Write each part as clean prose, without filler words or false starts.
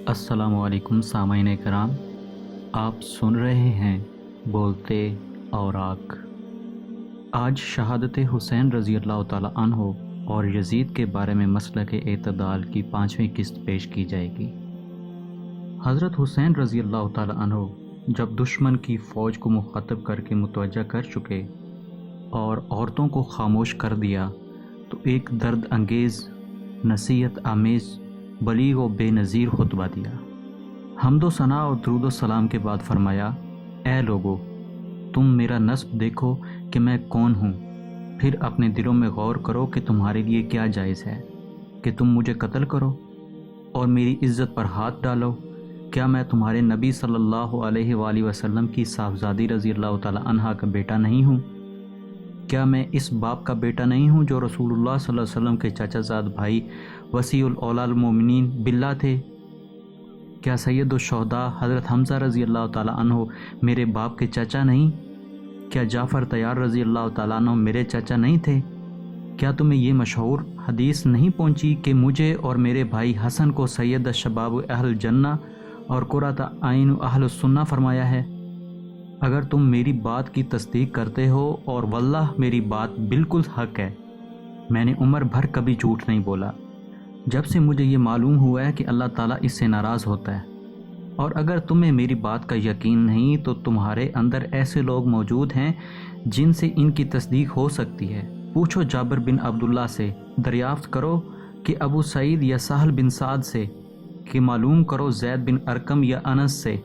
السلام علیکم سامعین کرام، آپ سن رہے ہیں بولتے اوراق۔ آج شہادت حسین رضی اللہ تعالیٰ عنہ اور یزید کے بارے میں مسلک اعتدال کی 5ویں قسط پیش کی جائے گی۔ حضرت حسین رضی اللہ تعالیٰ عنہ جب دشمن کی فوج کو مخاطب کر کے متوجہ کر چکے اور عورتوں کو خاموش کر دیا تو ایک درد انگیز، نصیحت آمیز، بلیغ و بے نظیر خطبہ دیا۔ حمد و ثنا اور درود و سلام کے بعد فرمایا، اے لوگو، تم میرا نسب دیکھو کہ میں کون ہوں، پھر اپنے دلوں میں غور کرو کہ تمہارے لیے کیا جائز ہے، کہ تم مجھے قتل کرو اور میری عزت پر ہاتھ ڈالو۔ کیا میں تمہارے نبی صلی اللہ علیہ وآلہ وسلم کی صاحبزادی رضی اللہ تعالی عنہا کا بیٹا نہیں ہوں؟ کیا میں اس باپ کا بیٹا نہیں ہوں جو رسول اللہ صلی اللہ علیہ وسلم کے چچا زاد بھائی وصی الاولیاء المومنین باللہ تھے؟ کیا سید الشہداء حضرت حمزہ رضی اللہ تعالیٰ عنہ میرے باپ کے چچا نہیں؟ کیا جعفر طیار رضی اللہ تعالیٰ عنہ میرے چچا نہیں تھے؟ کیا تمہیں یہ مشہور حدیث نہیں پہنچی کہ مجھے اور میرے بھائی حسن کو سید الشباب اہل جنہ اور قرۃ عین اہل السنہ فرمایا ہے؟ اگر تم میری بات کی تصدیق کرتے ہو، اور واللہ میری بات بالکل حق ہے، میں نے عمر بھر کبھی جھوٹ نہیں بولا جب سے مجھے یہ معلوم ہوا ہے کہ اللہ تعالیٰ اس سے ناراض ہوتا ہے۔ اور اگر تمہیں میری بات کا یقین نہیں تو تمہارے اندر ایسے لوگ موجود ہیں جن سے ان کی تصدیق ہو سکتی ہے۔ پوچھو جابر بن عبداللہ سے، دریافت کرو کہ ابو سعید یا سہل بن سعد سے، کہ معلوم کرو زید بن ارقم یا انس سے،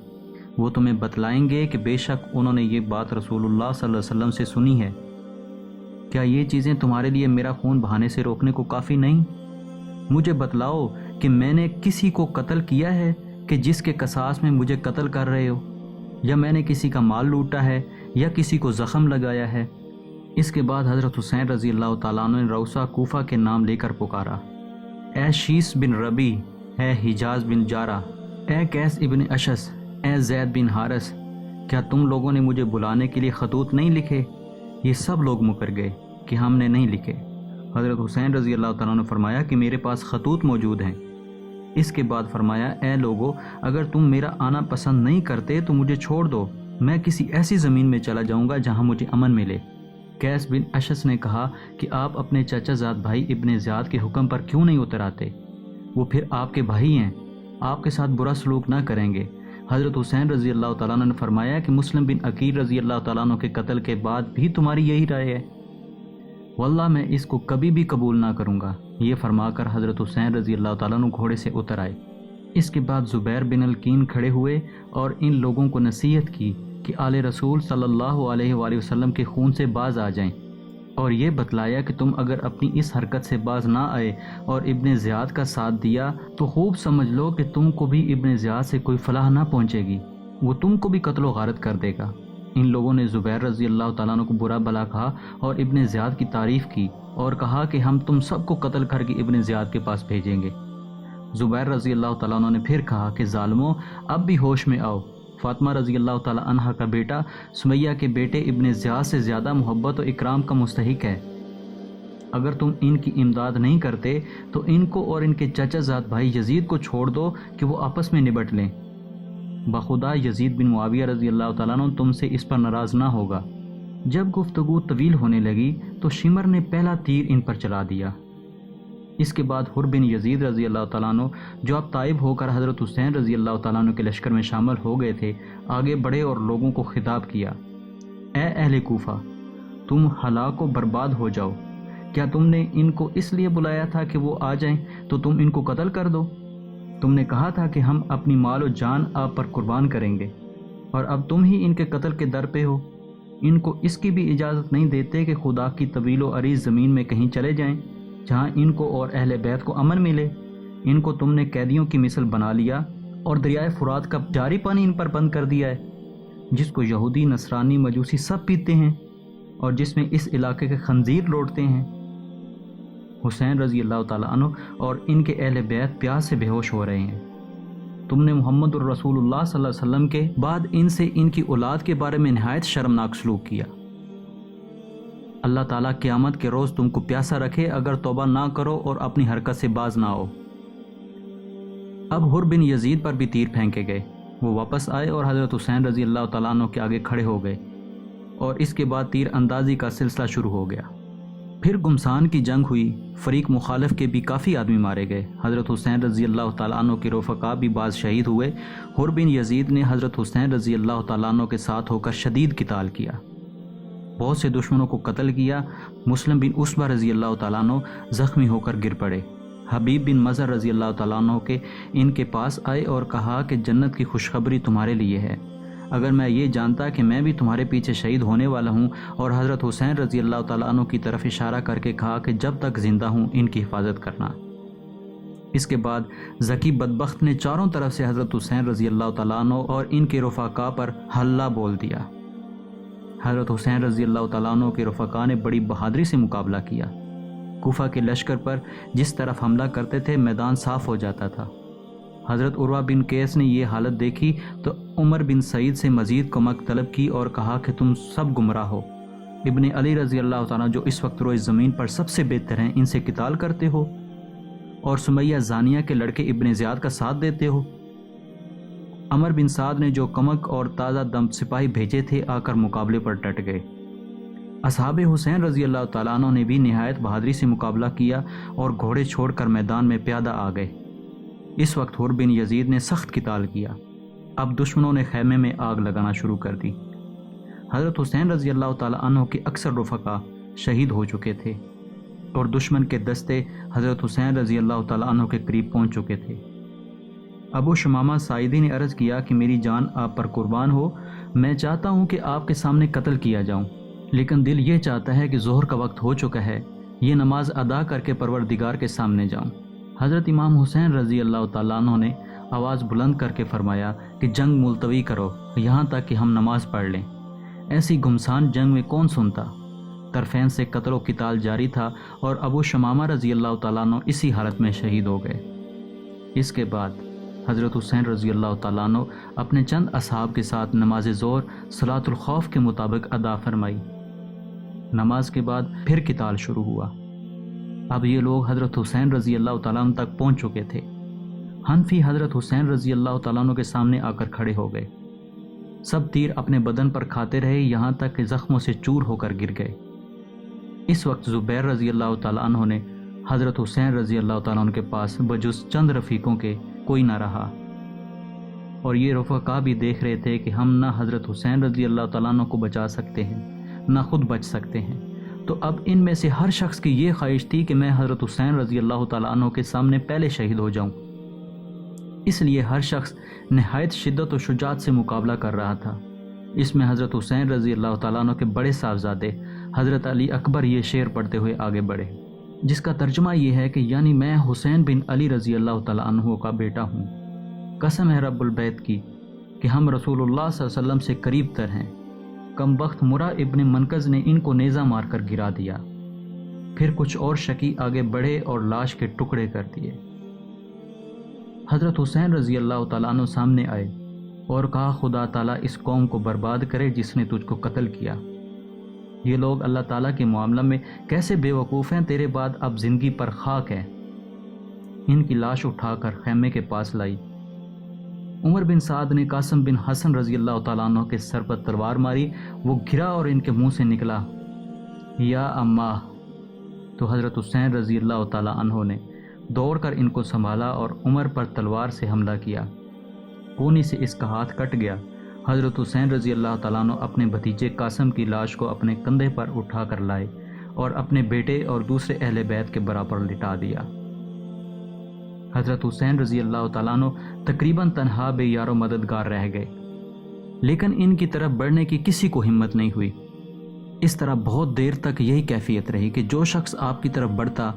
وہ تمہیں بتلائیں گے کہ بے شک انہوں نے یہ بات رسول اللہ صلی اللہ علیہ وسلم سے سنی ہے۔ کیا یہ چیزیں تمہارے لیے میرا خون بہانے سے روکنے کو کافی نہیں؟ مجھے بتلاؤ کہ میں نے کسی کو قتل کیا ہے کہ جس کے قصاص میں مجھے قتل کر رہے ہو، یا میں نے کسی کا مال لوٹا ہے یا کسی کو زخم لگایا ہے۔ اس کے بعد حضرت حسین رضی اللہ تعالیٰ عنہ نے روسا کوفہ کے نام لے کر پکارا، اے شیس بن ربی، اے حجاز بن جارہ، اے قیس ابن اشس، اے زید بن حارث، کیا تم لوگوں نے مجھے بلانے کے لیے خطوط نہیں لکھے؟ یہ سب لوگ مکر گئے کہ ہم نے نہیں لکھے۔ حضرت حسین رضی اللہ تعالیٰ نے فرمایا کہ میرے پاس خطوط موجود ہیں۔ اس کے بعد فرمایا، اے لوگو، اگر تم میرا آنا پسند نہیں کرتے تو مجھے چھوڑ دو، میں کسی ایسی زمین میں چلا جاؤں گا جہاں مجھے امن ملے۔ قیس بن اشس نے کہا کہ آپ اپنے چچا زاد بھائی ابن زیاد کے حکم پر کیوں نہیں اتر آتے؟ وہ پھر آپ کے بھائی ہیں، آپ کے ساتھ برا سلوک نہ کریں گے۔ حضرت حسین رضی اللہ تعالیٰ عنہ نے فرمایا کہ مسلم بن عقیل رضی اللہ تعالیٰ عنہ کے قتل کے بعد بھی تمہاری یہی رائے ہے؟ واللہ میں اس کو کبھی بھی قبول نہ کروں گا۔ یہ فرما کر حضرت حسین رضی اللہ تعالیٰ عنہ گھوڑے سے اتر آئے۔ اس کے بعد زبیر بن الکین کھڑے ہوئے اور ان لوگوں کو نصیحت کی کہ آل رسول صلی اللہ علیہ وآلہ وسلم کے خون سے باز آ جائیں، اور یہ بتلایا کہ تم اگر اپنی اس حرکت سے باز نہ آئے اور ابن زیاد کا ساتھ دیا تو خوب سمجھ لو کہ تم کو بھی ابن زیاد سے کوئی فلاح نہ پہنچے گی، وہ تم کو بھی قتل و غارت کر دے گا۔ ان لوگوں نے زبیر رضی اللہ تعالیٰ عنہ کو برا بھلا کہا اور ابن زیاد کی تعریف کی اور کہا کہ ہم تم سب کو قتل کر کے ابن زیاد کے پاس بھیجیں گے۔ زبیر رضی اللہ تعالیٰ عنہ نے پھر کہا کہ ظالموں، اب بھی ہوش میں آؤ، فاطمہ رضی اللہ تعالیٰ عنہ کا بیٹا سمیہ کے بیٹے ابن زیاد سے زیادہ محبت و اکرام کا مستحق ہے۔ اگر تم ان کی امداد نہیں کرتے تو ان کو اور ان کے چچا زاد بھائی یزید کو چھوڑ دو کہ وہ آپس میں نبٹ لیں۔ بخدا یزید بن معاویہ رضی اللہ تعالیٰ عنہ تم سے اس پر ناراض نہ ہوگا۔ جب گفتگو طویل ہونے لگی تو شمر نے پہلا تیر ان پر چلا دیا۔ اس کے بعد حر بن یزید رضی اللہ تعالیٰ عنہ، جو اب طائب ہو کر حضرت حسین رضی اللہ تعالیٰ عنہ کے لشکر میں شامل ہو گئے تھے، آگے بڑھے اور لوگوں کو خطاب کیا، اے اہل کوفہ، تم ہلاک و برباد ہو جاؤ۔ کیا تم نے ان کو اس لیے بلایا تھا کہ وہ آ جائیں تو تم ان کو قتل کر دو؟ تم نے کہا تھا کہ ہم اپنی مال و جان آپ پر قربان کریں گے، اور اب تم ہی ان کے قتل کے در پہ ہو۔ ان کو اس کی بھی اجازت نہیں دیتے کہ خدا کی طویل و عریض زمین میں کہیں چلے جائیں جہاں ان کو اور اہل بیت کو امن ملے۔ ان کو تم نے قیدیوں کی مثل بنا لیا اور دریائے فرات کا جاری پانی ان پر بند کر دیا ہے، جس کو یہودی، نصرانی، مجوسی سب پیتے ہیں، اور جس میں اس علاقے کے خنزیر لوٹتے ہیں۔ حسین رضی اللہ تعالیٰ عنہ اور ان کے اہل بیت پیاس سے بے ہوش ہو رہے ہیں۔ تم نے محمد الرسول اللہ صلی اللہ علیہ وسلم کے بعد ان سے ان کی اولاد کے بارے میں نہایت شرمناک سلوک کیا۔ اللہ تعالیٰ قیامت کے روز تم کو پیاسا رکھے اگر توبہ نہ کرو اور اپنی حرکت سے باز نہ آؤ۔ اب حر بن یزید پر بھی تیر پھینکے گئے۔ وہ واپس آئے اور حضرت حسین رضی اللہ تعالیٰ عنہ کے آگے کھڑے ہو گئے، اور اس کے بعد تیر اندازی کا سلسلہ شروع ہو گیا۔ پھر گمسان کی جنگ ہوئی، فریق مخالف کے بھی کافی آدمی مارے گئے۔ حضرت حسین رضی اللہ تعالیٰ عنہ کے رفقا بھی بعض شہید ہوئے۔ حر بن یزید نے حضرت حسین رضی اللہ تعالیٰ عنہ کے ساتھ ہو کر شدید قتال کیا، بہت سے دشمنوں کو قتل کیا۔ مسلم بن عصبہ رضی اللہ تعالیٰ عنہ زخمی ہو کر گر پڑے۔ حبیب بن مظہر رضی اللہ تعالیٰ عنہ ان کے پاس آئے اور کہا کہ جنت کی خوشخبری تمہارے لیے ہے، اگر میں یہ جانتا کہ میں بھی تمہارے پیچھے شہید ہونے والا ہوں۔ اور حضرت حسین رضی اللہ تعالیٰ عنہ کی طرف اشارہ کر کے کہا کہ جب تک زندہ ہوں ان کی حفاظت کرنا۔ اس کے بعد ذکی بدبخت نے چاروں طرف سے حضرت حسین رضی اللہ تعالیٰ عنہ اور ان کے رفقا پر حلہ بول دیا۔ حضرت حسین رضی اللہ تعالیٰ عنہ کے رفقا نے بڑی بہادری سے مقابلہ کیا۔ کوفہ کے لشکر پر جس طرف حملہ کرتے تھے میدان صاف ہو جاتا تھا۔ حضرت عروہ بن قیس نے یہ حالت دیکھی تو عمر بن سعید سے مزید کمک طلب کی اور کہا کہ تم سب گمراہ ہو، ابن علی رضی اللہ تعالیٰ جو اس وقت روئے زمین پر سب سے بہتر ہیں، ان سے قتال کرتے ہو اور سمیہ زانیہ کے لڑکے ابن زیاد کا ساتھ دیتے ہو۔ عمر بن سعد نے جو کمک اور تازہ دم سپاہی بھیجے تھے آ کر مقابلے پر ڈٹ گئے۔ اصحاب حسین رضی اللہ تعالیٰ عنہ نے بھی نہایت بہادری سے مقابلہ کیا اور گھوڑے چھوڑ کر میدان میں پیادہ آ گئے۔ اس وقت حر بن یزید نے سخت قتال کیا۔ اب دشمنوں نے خیمے میں آگ لگانا شروع کر دی۔ حضرت حسین رضی اللہ تعالیٰ عنہ کے اکثر رفقا شہید ہو چکے تھے اور دشمن کے دستے حضرت حسین رضی اللہ تعالیٰ عنہ کے قریب پہنچ چکے تھے۔ ابو شمامہ ساعدی نے عرض کیا کہ میری جان آپ پر قربان ہو، میں چاہتا ہوں کہ آپ کے سامنے قتل کیا جاؤں، لیکن دل یہ چاہتا ہے کہ ظہر کا وقت ہو چکا ہے، یہ نماز ادا کر کے پروردگار کے سامنے جاؤں۔ حضرت امام حسین رضی اللہ تعالیٰ عنہ نے آواز بلند کر کے فرمایا کہ جنگ ملتوی کرو یہاں تک کہ ہم نماز پڑھ لیں۔ ایسی گمسان جنگ میں کون سنتا؟ طرفین سے قتل و قتال جاری تھا اور ابو شمامہ رضی اللہ تعالیٰ عنہ اسی حالت میں شہید ہو گئے۔ اس کے بعد حضرت حسین رضی اللہ تعالیٰ عنہ اپنے چند اصحاب کے ساتھ نماز ظہر صلاۃ الخوف کے مطابق ادا فرمائی۔ نماز کے بعد پھر قتال شروع ہوا۔ اب یہ لوگ حضرت حسین رضی اللہ تعالیٰ عنہ تک پہنچ چکے تھے۔ حنفی حضرت حسین رضی اللہ تعالیٰ عنہ کے سامنے آ کر کھڑے ہو گئے۔ سب تیر اپنے بدن پر کھاتے رہے یہاں تک کہ زخموں سے چور ہو کر گر گئے۔ اس وقت زبیر رضی اللہ تعالیٰ عنہ نے حضرت حسین رضی اللہ تعالیٰ عنہ کے پاس بجز چند رفیقوں کے کوئی نہ رہا، اور یہ رفقا بھی دیکھ رہے تھے کہ ہم نہ حضرت حسین رضی اللہ تعالیٰ عنہ کو بچا سکتے ہیں نہ خود بچ سکتے ہیں۔ تو اب ان میں سے ہر شخص کی یہ خواہش تھی کہ میں حضرت حسین رضی اللہ تعالیٰ عنہ کے سامنے پہلے شہید ہو جاؤں۔ اس لیے ہر شخص نہایت شدت و شجاعت سے مقابلہ کر رہا تھا۔ اس میں حضرت حسین رضی اللہ تعالیٰ عنہ کے بڑے صاحبزادے حضرت علی اکبر یہ شعر پڑھتے ہوئے آگے بڑھے، جس کا ترجمہ یہ ہے کہ یعنی میں حسین بن علی رضی اللہ تعالیٰ عنہ کا بیٹا ہوں، قسم ہے رب البیت کی کہ ہم رسول اللہ صلی اللہ علیہ وسلم سے قریب تر ہیں۔ کم بخت مرا ابن منقذ نے ان کو نیزہ مار کر گرا دیا۔ پھر کچھ اور شکی آگے بڑھے اور لاش کے ٹکڑے کر دیے۔ حضرت حسین رضی اللہ تعالیٰ عنہ سامنے آئے اور کہا خدا تعالیٰ اس قوم کو برباد کرے جس نے تجھ کو قتل کیا۔ یہ لوگ اللہ تعالیٰ کے معاملہ میں کیسے بے وقوف ہیں، تیرے بعد اب زندگی پر خاک ہے۔ ان کی لاش اٹھا کر خیمے کے پاس لائی۔ عمر بن سعد نے قاسم بن حسن رضی اللہ تعالیٰ عنہ کے سر پر تلوار ماری، وہ گرا اور ان کے منہ سے نکلا یا اماں۔ تو حضرت حسین رضی اللہ تعالیٰ عنہ نے دوڑ کر ان کو سنبھالا اور عمر پر تلوار سے حملہ کیا۔ کونی سے اس کا ہاتھ کٹ گیا۔ حضرت حسین رضی اللہ تعالیٰ عنہ اپنے بھتیجے قاسم کی لاش کو اپنے کندھے پر اٹھا کر لائے اور اپنے بیٹے اور دوسرے اہل بیت کے برابر لٹا دیا۔ حضرت حسین رضی اللہ تعالیٰ عنہ تقریباً تنہا بے یار و مددگار رہ گئے، لیکن ان کی طرف بڑھنے کی کسی کو ہمت نہیں ہوئی۔ اس طرح بہت دیر تک یہی کیفیت رہی کہ جو شخص آپ کی طرف بڑھتا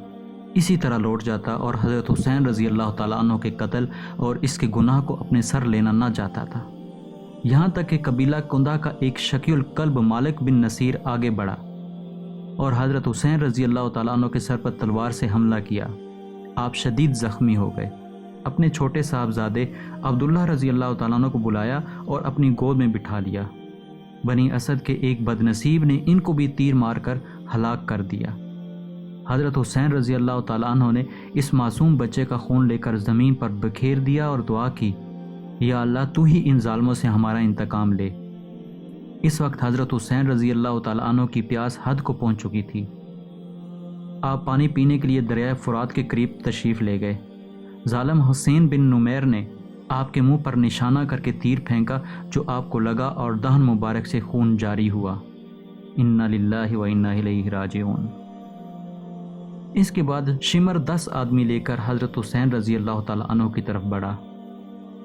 اسی طرح لوٹ جاتا اور حضرت حسین رضی اللہ تعالیٰ عنہ کے قتل اور اس کے گناہ کو اپنے سر لینا نہ چاہتا تھا۔ یہاں تک کہ قبیلہ کندہ کا ایک شکی القلب مالک بن نصیر آگے بڑھا اور حضرت حسین رضی اللہ تعالیٰ عنہ کے سر پر تلوار سے حملہ کیا۔ آپ شدید زخمی ہو گئے۔ اپنے چھوٹے صاحبزادے عبداللہ رضی اللہ تعالیٰ عنہ کو بلایا اور اپنی گود میں بٹھا لیا۔ بنی اسد کے ایک بد نصیب نے ان کو بھی تیر مار کر ہلاک کر دیا۔ حضرت حسین رضی اللہ تعالیٰ عنہ نے اس معصوم بچے کا خون لے کر زمین پر بکھیر دیا اور دعا کی، یا اللہ تو ہی ان ظالموں سے ہمارا انتقام لے۔ اس وقت حضرت حسین رضی اللہ تعالیٰ عنہ کی پیاس حد کو پہنچ چکی تھی۔ آپ پانی پینے کے لیے دریائے فرات کے قریب تشریف لے گئے۔ ظالم حسین بن نمیر نے آپ کے منہ پر نشانہ کر کے تیر پھینکا جو آپ کو لگا اور دہن مبارک سے خون جاری ہوا۔ انا للہ و انا الیہ راجعون۔ اس کے بعد شمر 10 آدمی لے کر حضرت حسین رضی اللہ تعالیٰ عنہ کی طرف بڑھا۔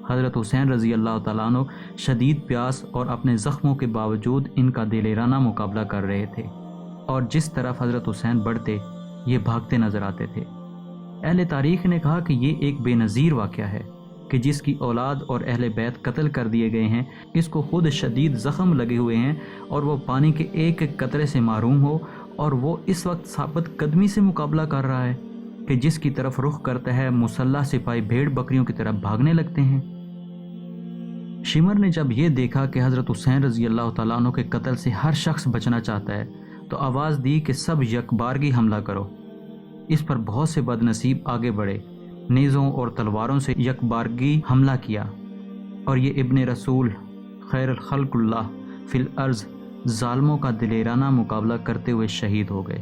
حضرت حسین رضی اللہ تعالیٰ عنہ شدید پیاس اور اپنے زخموں کے باوجود ان کا دلیرانہ مقابلہ کر رہے تھے، اور جس طرف حضرت حسین بڑھتے یہ بھاگتے نظر آتے تھے۔ اہل تاریخ نے کہا کہ یہ ایک بے نظیر واقعہ ہے کہ جس کی اولاد اور اہل بیت قتل کر دیے گئے ہیں، اس کو خود شدید زخم لگے ہوئے ہیں اور وہ پانی کے ایک ایک قطرے سے محروم ہو، اور وہ اس وقت ثابت قدمی سے مقابلہ کر رہا ہے کہ جس کی طرف رخ کرتا ہے مسلح سپاہی بھیڑ بکریوں کی طرف بھاگنے لگتے ہیں۔ شمر نے جب یہ دیکھا کہ حضرت حسین رضی اللہ تعالیٰ عنہ کے قتل سے ہر شخص بچنا چاہتا ہے تو آواز دی کہ سب یکبارگی حملہ کرو۔ اس پر بہت سے بد نصیب آگے بڑھے، نیزوں اور تلواروں سے یکبارگی حملہ کیا، اور یہ ابن رسول خیر الخلق اللہ فی الارض ظالموں کا دلیرانہ مقابلہ کرتے ہوئے شہید ہو گئے۔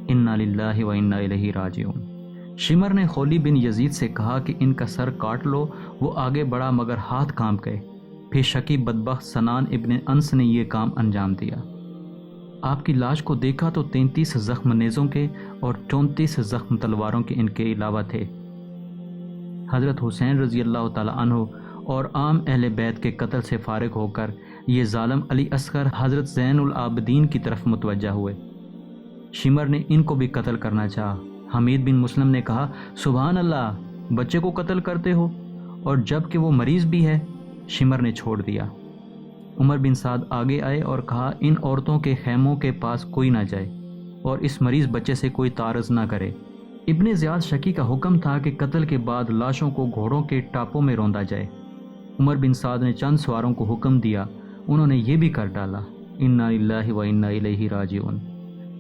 انا للہ و انا الیہ راجعون۔ شمر نے خولی بن یزید سے کہا کہ ان کا سر کاٹ لو۔ وہ آگے بڑھا مگر ہاتھ کانپ گئے۔ پھر شکی بدبخت سنان ابن انس نے یہ کام انجام دیا۔ آپ کی لاش کو دیکھا تو 33 زخم نیزوں کے اور 34 زخم تلواروں کے ان کے علاوہ تھے۔ حضرت حسین رضی اللہ تعالی عنہ اور عام اہل بیت کے قتل سے فارغ ہو کر یہ ظالم علی اصغر حضرت زین العابدین کی طرف متوجہ ہوئے۔ شمر نے ان کو بھی قتل کرنا چاہا۔ حمید بن مسلم نے کہا، سبحان اللہ، بچے کو قتل کرتے ہو، اور جب کہ وہ مریض بھی ہے۔ شمر نے چھوڑ دیا۔ عمر بن سعد آگے آئے اور کہا، ان عورتوں کے خیموں کے پاس کوئی نہ جائے اور اس مریض بچے سے کوئی تعارض نہ کرے۔ ابن زیاد شکی کا حکم تھا کہ قتل کے بعد لاشوں کو گھوڑوں کے ٹاپوں میں روندا جائے۔ عمر بن سعد نے چند سواروں کو حکم دیا، انہوں نے یہ بھی کر ڈالا۔ انا للہ و انا الیہ راجعون۔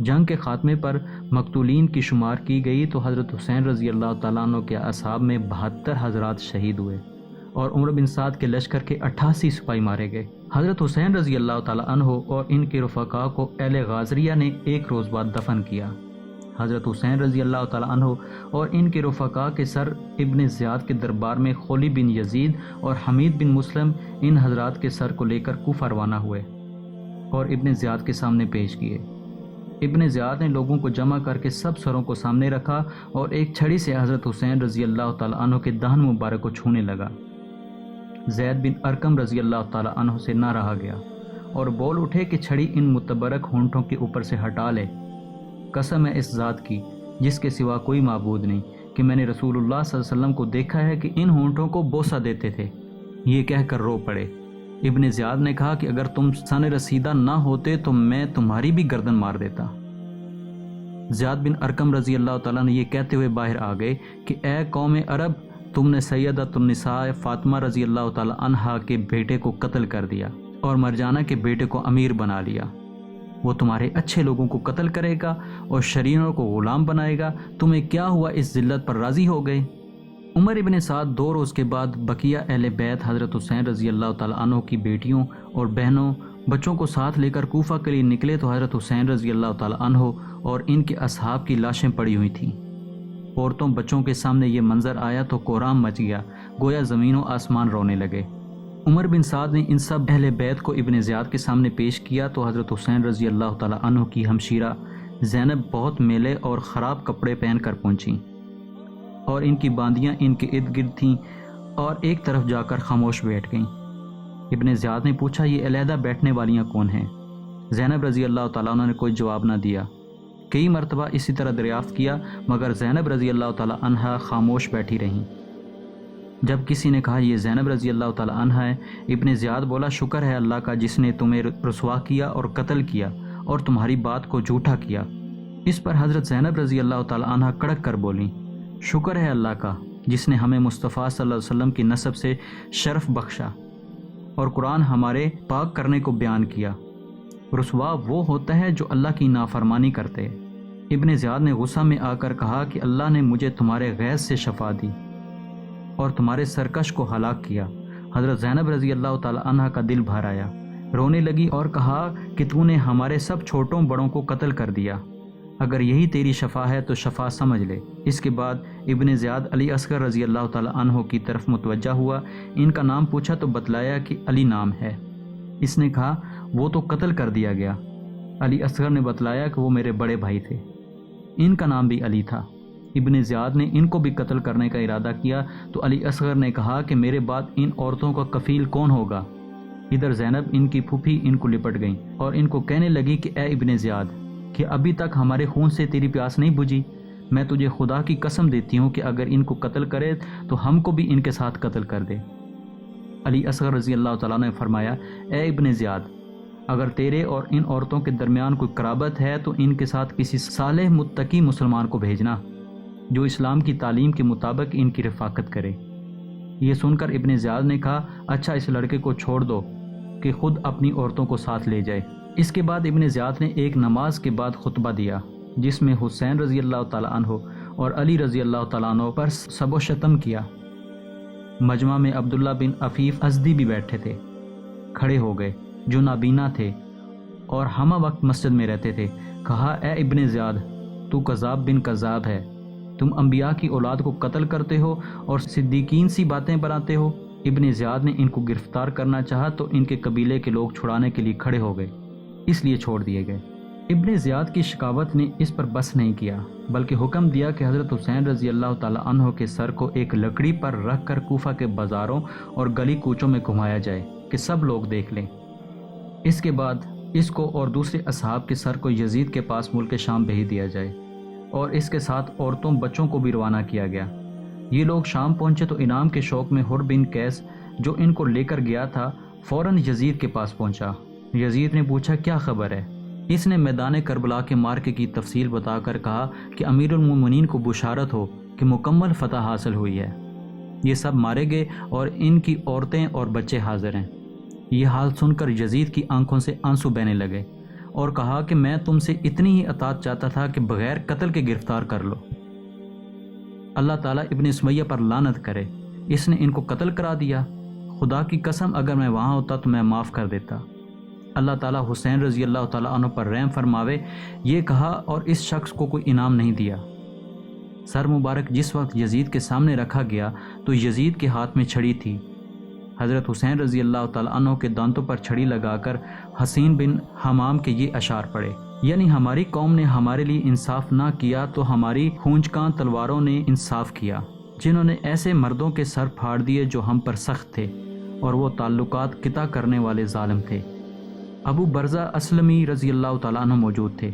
جنگ کے خاتمے پر مقتولین کی شمار کی گئی تو حضرت حسین رضی اللہ تعالیٰ عنہ کے اصحاب میں 72 حضرات شہید ہوئے اور عمر بن سعد کے لشکر کے 88 سپاہی مارے گئے۔ حضرت حسین رضی اللہ تعالیٰ عنہ اور ان کے رفقاء کو اہل غازریہ نے ایک روز بعد دفن کیا۔ حضرت حسین رضی اللہ تعالیٰ عنہ اور ان کے رفقاء کے سر ابن زیاد کے دربار میں خولی بن یزید اور حمید بن مسلم ان حضرات کے سر کو لے کر کوفہ روانہ ہوئے اور ابن زیاد کے سامنے پیش کیے۔ ابن زیاد نے لوگوں کو جمع کر کے سب سروں کو سامنے رکھا اور ایک چھڑی سے حضرت حسین رضی اللہ تعالیٰ عنہ کے دہن مبارک کو چھونے لگا۔ زید بن ارقم رضی اللہ تعالیٰ عنہ سے نہ رہا گیا اور بول اٹھے کہ چھڑی ان متبرک ہونٹوں کے اوپر سے ہٹا لے۔ قسم ہے اس ذات کی جس کے سوا کوئی معبود نہیں کہ میں نے رسول اللہ صلی اللہ علیہ وسلم کو دیکھا ہے کہ ان ہونٹوں کو بوسہ دیتے تھے۔ یہ کہہ کر رو پڑے۔ ابن زیاد نے کہا کہ اگر تم سن رسیدہ نہ ہوتے تو میں تمہاری بھی گردن مار دیتا۔ زیاد بن ارقم رضی اللہ تعالیٰ نے یہ کہتے ہوئے باہر آ گئے کہ اے قوم عرب، تم نے سیدۃ النساء فاطمہ رضی اللہ تعالیٰ عنہا کے بیٹے کو قتل کر دیا اور مرجانہ کے بیٹے کو امیر بنا لیا۔ وہ تمہارے اچھے لوگوں کو قتل کرے گا اور شریروں کو غلام بنائے گا۔ تمہیں کیا ہوا، اس ذلت پر راضی ہو گئے؟ عمر ابن سعد 2 روز کے بعد بقیہ اہل بیت حضرت حسین رضی اللہ تعالیٰ عنہ کی بیٹیوں اور بہنوں بچوں کو ساتھ لے کر کوفہ کے لیے نکلے تو حضرت حسین رضی اللہ تعالیٰ عنہ اور ان کے اصحاب کی لاشیں پڑی ہوئی تھیں۔ عورتوں بچوں کے سامنے یہ منظر آیا تو کوہرام مچ گیا، گویا زمین و آسمان رونے لگے۔ عمر بن سعد نے ان سب اہل بیت کو ابن زیاد کے سامنے پیش کیا تو حضرت حسین رضی اللہ تعالیٰ عنہ کی ہمشیرہ زینب بہت میلے اور خراب کپڑے پہن کر پہنچیں اور ان کی باندیاں ان کے ارد گرد تھیں اور ایک طرف جا کر خاموش بیٹھ گئیں۔ ابن زیاد نے پوچھا، یہ علیحدہ بیٹھنے والیاں کون ہیں؟ زینب رضی اللہ تعالیٰ عنہ نے کوئی جواب نہ دیا۔ کئی مرتبہ اسی طرح دریافت کیا مگر زینب رضی اللہ تعالیٰ عنہا خاموش بیٹھی رہیں۔ جب کسی نے کہا یہ زینب رضی اللہ تعالیٰ عنہا ہے، ابن زیاد بولا، شکر ہے اللہ کا جس نے تمہیں رسوا کیا اور قتل کیا اور تمہاری بات کو جھوٹا کیا۔ اس پر حضرت زینب رضی اللہ تعالیٰ عنہا کڑک کر بولیں، شکر ہے اللہ کا جس نے ہمیں مصطفیٰ صلی اللہ علیہ وسلم کی نسب سے شرف بخشا اور قرآن ہمارے پاک کرنے کو بیان کیا۔ رسوا وہ ہوتا ہے جو اللہ کی نافرمانی کرتے ابن زیاد نے غصہ میں آ کر کہا کہ اللہ نے مجھے تمہارے غیظ سے شفا دی اور تمہارے سرکش کو ہلاک کیا۔ حضرت زینب رضی اللہ تعالی عنہ کا دل بھر آیا، رونے لگی اور کہا کہ تو نے ہمارے سب چھوٹوں بڑوں کو قتل کر دیا، اگر یہی تیری شفا ہے تو شفا سمجھ لے۔ اس کے بعد ابن زیاد علی اصغر رضی اللہ تعالی عنہ کی طرف متوجہ ہوا، ان کا نام پوچھا تو بتلایا کہ علی نام ہے۔ اس نے کہا وہ تو قتل کر دیا گیا۔ علی اصغر نے بتلایا کہ وہ میرے بڑے بھائی تھے، ان کا نام بھی علی تھا۔ ابن زیاد نے ان کو بھی قتل کرنے کا ارادہ کیا تو علی اصغر نے کہا کہ میرے بعد ان عورتوں کا کفیل کون ہوگا؟ ادھر زینب ان کی پھوپھی ان کو لپٹ گئیں اور ان کو کہنے لگی کہ اے ابن زیاد، کہ ابھی تک ہمارے خون سے تیری پیاس نہیں بجھی؟ میں تجھے خدا کی قسم دیتی ہوں کہ اگر ان کو قتل کرے تو ہم کو بھی ان کے ساتھ قتل کر دے۔ علی اصغر رضی اللہ تعالیٰ نے فرمایا، اے ابن زیاد، اگر تیرے اور ان عورتوں کے درمیان کوئی قرابت ہے تو ان کے ساتھ کسی صالح متقی مسلمان کو بھیجنا جو اسلام کی تعلیم کے مطابق ان کی رفاقت کرے۔ یہ سن کر ابن زیاد نے کہا، اچھا اس لڑکے کو چھوڑ دو کہ خود اپنی عورتوں کو ساتھ لے جائے۔ اس کے بعد ابن زیاد نے ایک نماز کے بعد خطبہ دیا جس میں حسین رضی اللہ تعالیٰ عنہ اور علی رضی اللہ تعالیٰ عنہ پر سب و شتم کیا۔ مجمع میں عبداللہ بن عفیف ازدی بھی بیٹھے تھے، کھڑے ہو گئے، جو نابینا تھے اور ہمہ وقت مسجد میں رہتے تھے۔ کہا، اے ابن زیاد، تو کذاب بن کذاب ہے، تم انبیاء کی اولاد کو قتل کرتے ہو اور صدیقین سی باتیں بناتے ہو۔ ابن زیاد نے ان کو گرفتار کرنا چاہا تو ان کے قبیلے کے لوگ چھڑانے کے لیے کھڑے ہو گئے، اس لیے چھوڑ دیے گئے۔ ابن زیاد کی شکاوت نے اس پر بس نہیں کیا، بلکہ حکم دیا کہ حضرت حسین رضی اللہ تعالی عنہ کے سر کو ایک لکڑی پر رکھ کر کوفہ کے بازاروں اور گلی کوچوں میں گھمایا جائے کہ سب لوگ دیکھ لیں۔ اس کے بعد اس کو اور دوسرے اصحاب کے سر کو یزید کے پاس ملک شام بھیج دیا جائے، اور اس کے ساتھ عورتوں بچوں کو بھی روانہ کیا گیا۔ یہ لوگ شام پہنچے تو انعام کے شوق میں حر بن قیس جو ان کو لے کر گیا تھا فوراً یزید کے پاس پہنچا۔ یزید نے پوچھا، کیا خبر ہے؟ اس نے میدان کربلا کے مارکے کی تفصیل بتا کر کہا کہ امیر المومنین کو بشارت ہو کہ مکمل فتح حاصل ہوئی ہے، یہ سب مارے گئے اور ان کی عورتیں اور بچے حاضر ہیں۔ یہ حال سن کر یزید کی آنکھوں سے آنسو بہنے لگے اور کہا کہ میں تم سے اتنی ہی اطاعت چاہتا تھا کہ بغیر قتل کے گرفتار کر لو۔ اللہ تعالیٰ ابن سمیہ پر لعنت کرے، اس نے ان کو قتل کرا دیا۔ خدا کی قسم اگر میں وہاں ہوتا تو میں معاف کر دیتا۔ اللہ تعالیٰ حسین رضی اللہ تعالیٰ عنہ پر رحم فرماوے۔ یہ کہا اور اس شخص کو کوئی انعام نہیں دیا۔ سر مبارک جس وقت یزید کے سامنے رکھا گیا تو یزید کے ہاتھ میں چھڑی تھی۔ حضرت حسین رضی اللہ تعالیٰ عنہ کے دانتوں پر چھڑی لگا کر حسین بن حمام کے یہ اشعار پڑھے، یعنی ہماری قوم نے ہمارے لیے انصاف نہ کیا تو ہماری خونچکاں تلواروں نے انصاف کیا، جنہوں نے ایسے مردوں کے سر پھاڑ دیے جو ہم پر سخت تھے اور وہ تعلقات قطع کرنے والے ظالم تھے۔ ابو برزہ اسلمی رضی اللہ تعالیٰ عنہ موجود تھے۔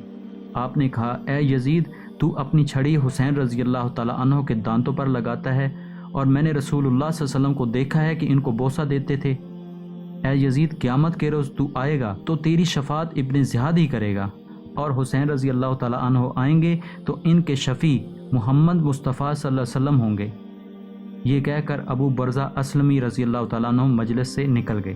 آپ نے کہا، اے یزید، تو اپنی چھڑی حسین رضی اللہ تعالیٰ عنہ کے دانتوں پر لگاتا ہے اور میں نے رسول اللہ صلی اللہ علیہ وسلم کو دیکھا ہے کہ ان کو بوسہ دیتے تھے۔ اے یزید، قیامت کے روز تو آئے گا تو تیری شفاعت ابن زیاد ہی کرے گا، اور حسین رضی اللہ تعالیٰ عنہ آئیں گے تو ان کے شفیع محمد مصطفیٰ صلی اللہ علیہ وسلم ہوں گے۔ یہ کہہ کر ابو برزہ اسلمی رضی اللہ تعالیٰ عنہ مجلس سے نکل گئے۔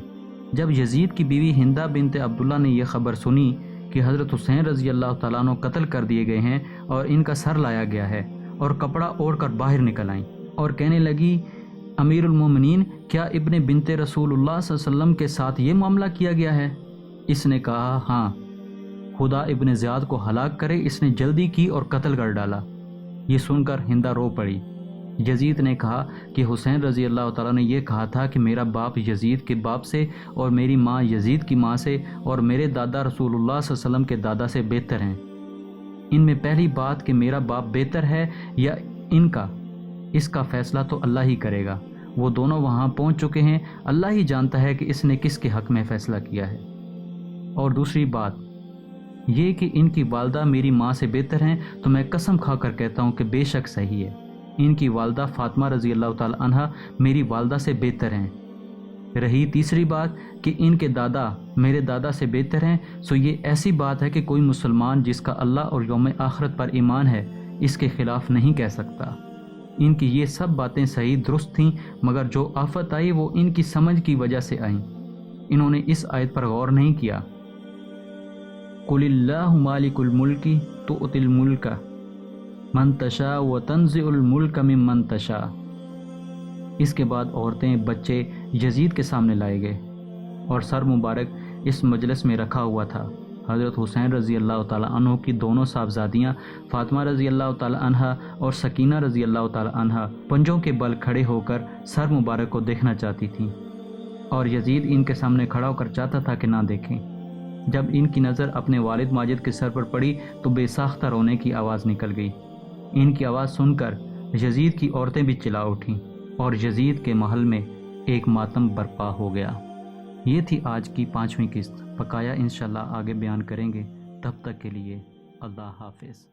جب یزید کی بیوی ہندہ بنت عبداللہ نے یہ خبر سنی کہ حضرت حسین رضی اللہ تعالیٰ عنہ قتل کر دیے گئے ہیں اور ان کا سر لایا گیا ہے، اور کپڑا اوڑھ کر باہر نکل آئیں اور کہنے لگی، امیر المومنین، کیا ابن بنت رسول اللہ صلی اللہ علیہ وسلم کے ساتھ یہ معاملہ کیا گیا ہے؟ اس نے کہا، ہاں، خدا ابن زیاد کو ہلاک کرے، اس نے جلدی کی اور قتل کر ڈالا۔ یہ سن کر ہندہ رو پڑی۔ یزید نے کہا کہ حسین رضی اللہ تعالیٰ نے یہ کہا تھا کہ میرا باپ یزید کے باپ سے اور میری ماں یزید کی ماں سے اور میرے دادا رسول اللہ صلی اللہ علیہ وسلم کے دادا سے بہتر ہیں۔ ان میں پہلی بات کہ میرا باپ بہتر ہے یا ان کا، اس کا فیصلہ تو اللہ ہی کرے گا۔ وہ دونوں وہاں پہنچ چکے ہیں، اللہ ہی جانتا ہے کہ اس نے کس کے حق میں فیصلہ کیا ہے۔ اور دوسری بات یہ کہ ان کی والدہ میری ماں سے بہتر ہیں، تو میں قسم کھا کر کہتا ہوں کہ بے شک صحیح ہے، ان کی والدہ فاطمہ رضی اللہ تعالی عنہا میری والدہ سے بہتر ہیں۔ رہی تیسری بات کہ ان کے دادا میرے دادا سے بہتر ہیں، سو یہ ایسی بات ہے کہ کوئی مسلمان جس کا اللہ اور یوم آخرت پر ایمان ہے اس کے خلاف نہیں کہہ سکتا۔ ان کی یہ سب باتیں صحیح درست تھیں، مگر جو آفت آئی وہ ان کی سمجھ کی وجہ سے آئیں۔ انہوں نے اس آیت پر غور نہیں کیا۔ قل اللہ مالک الملک تؤتی الملک من تشاء وتنزع الملک ممن تشاء۔ اس کے بعد عورتیں بچے یزید کے سامنے لائے گئے اور سر مبارک اس مجلس میں رکھا ہوا تھا۔ حضرت حسین رضی اللہ تعالیٰ عنہ کی دونوں صاحبزادیاں فاطمہ رضی اللہ تعالیٰ عنہ اور سکینہ رضی اللہ تعالیٰ عنہ پنجوں کے بل کھڑے ہو کر سر مبارک کو دیکھنا چاہتی تھیں، اور یزید ان کے سامنے کھڑا ہو کر چاہتا تھا کہ نہ دیکھیں۔ جب ان کی نظر اپنے والد ماجد کے سر پر پڑی تو بے ساختہ رونے کی آواز نکل گئی۔ ان کی آواز سن کر یزید کی عورتیں بھی چلا اٹھیں اور یزید کے محل میں ایک ماتم برپا ہو گیا۔ یہ تھی آج کی 5ویں قسط، بقایا انشاءاللہ آگے بیان کریں گے۔ تب تک کے لیے اللہ حافظ۔